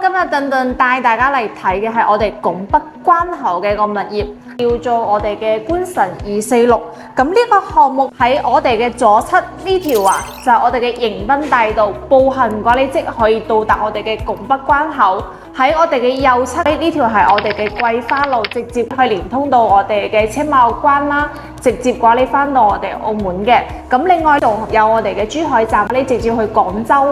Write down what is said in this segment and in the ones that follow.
今日頓頓帶大家嚟睇嘅係我哋拱北關口嘅個物業，叫做我哋嘅觀辰246。咁呢個項目喺我哋嘅左側呢條就係我哋嘅迎賓大道，步行嘅話你即可以到達我哋嘅拱北關口。喺我哋嘅右側呢條係我哋嘅桂花路，直接去連通到我哋嘅青茂關啦，直接嘅話你翻到我哋澳門嘅。咁另外仲有我哋嘅珠海站，你直接去廣州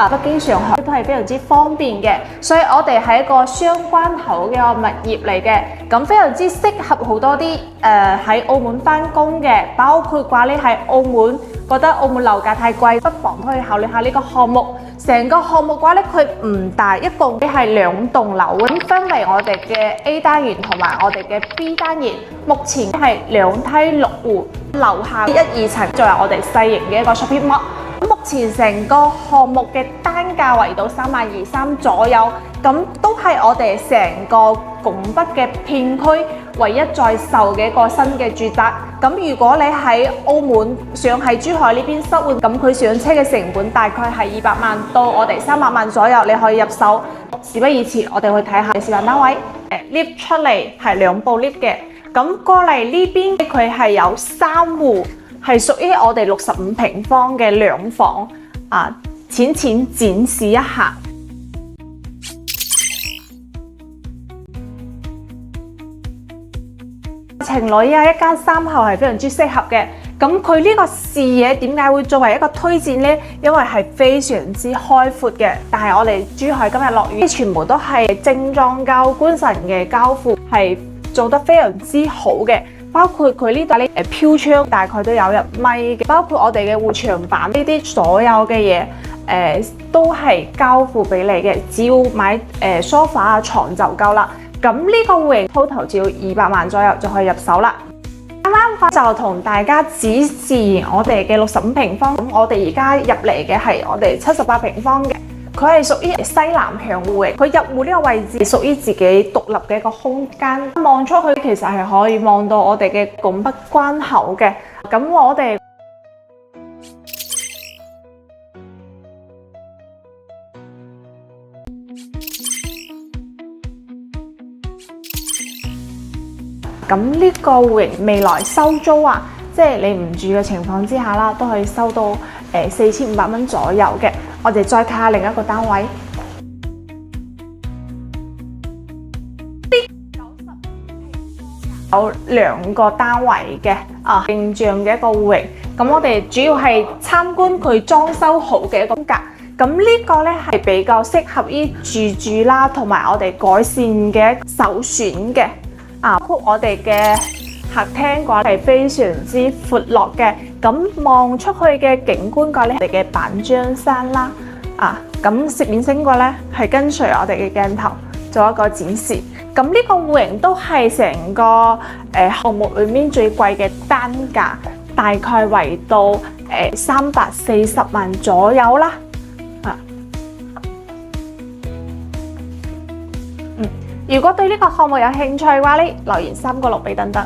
北京、上海都係非常之方便嘅。所以我哋係一個雙關口嘅物業嚟嘅，咁非常之適合好多啲喺澳門翻工嘅，包括嘅話你喺澳門覺得澳門樓價太貴，不妨都可以考慮下呢個項目。成個項目嘅話咧，佢唔大，一共係2棟樓，咁分為我哋嘅 A 單元同埋我哋嘅 B 單元。目前係2梯6戶，樓下1、2層仲有我哋細型嘅一個 shopping mall。目前成個項目嘅單價為到32300左右，咁都係我哋成個拱北嘅片區唯一在售嘅一個新嘅住宅。咁如果你喺澳門想喺珠海呢邊收換，咁佢上車嘅成本大概係200萬到我哋300萬左右，你可以入手。事不宜遲，我哋去睇下示範單位。lift 出嚟係2部 lift 嘅，咁過嚟呢邊佢係有3戶。係屬於我哋65平方嘅2房，淺展示一下。情侶一家3口係非常之適合嘅。咁佢呢個視野點解會作為一個推薦呢？因為係非常之開闊嘅。但係我哋珠海今日落雨，全部都係精裝膠觀辰嘅膠附，係做得非常之好嘅。包括佢呢度飄窗大概都有1米嘅，包括我哋嘅護牆板呢啲所有嘅嘢，都係交付俾你嘅，只要買梳化床就夠啦。咁呢個戶型 total 只要200萬左右就可以入手啦。啱啱就同大家指示我哋嘅65平方，咁我哋而家入嚟嘅係我哋78平方嘅。佢係屬於西南向戶嘅，佢入戶呢個位置屬於自己獨立嘅一個空間，望出去其實係可以望到我哋嘅拱北關口嘅。咁我哋咁呢個戶型未來收租即係你唔住嘅情況之下啦，都可以收到4500蚊左右嘅。我哋再睇下另一個單位，有2個單位嘅形象嘅一個戶型。咁我哋主要係參觀佢裝修好嘅一個風格。咁呢個咧係比較適合於住啦，同埋我哋改善嘅首選嘅。包括我哋嘅客廳嘅話係非常之闊落嘅，咁望出去嘅景觀嘅咧，我哋嘅板張山啦，咁攝影星嘅咧係跟隨我哋嘅鏡頭做一個展示。咁呢個戶型都係成個項目裏面最貴嘅單價，大概為到340萬左右啦。如果對呢個項目有興趣嘅話咧，留言3個6俾等等。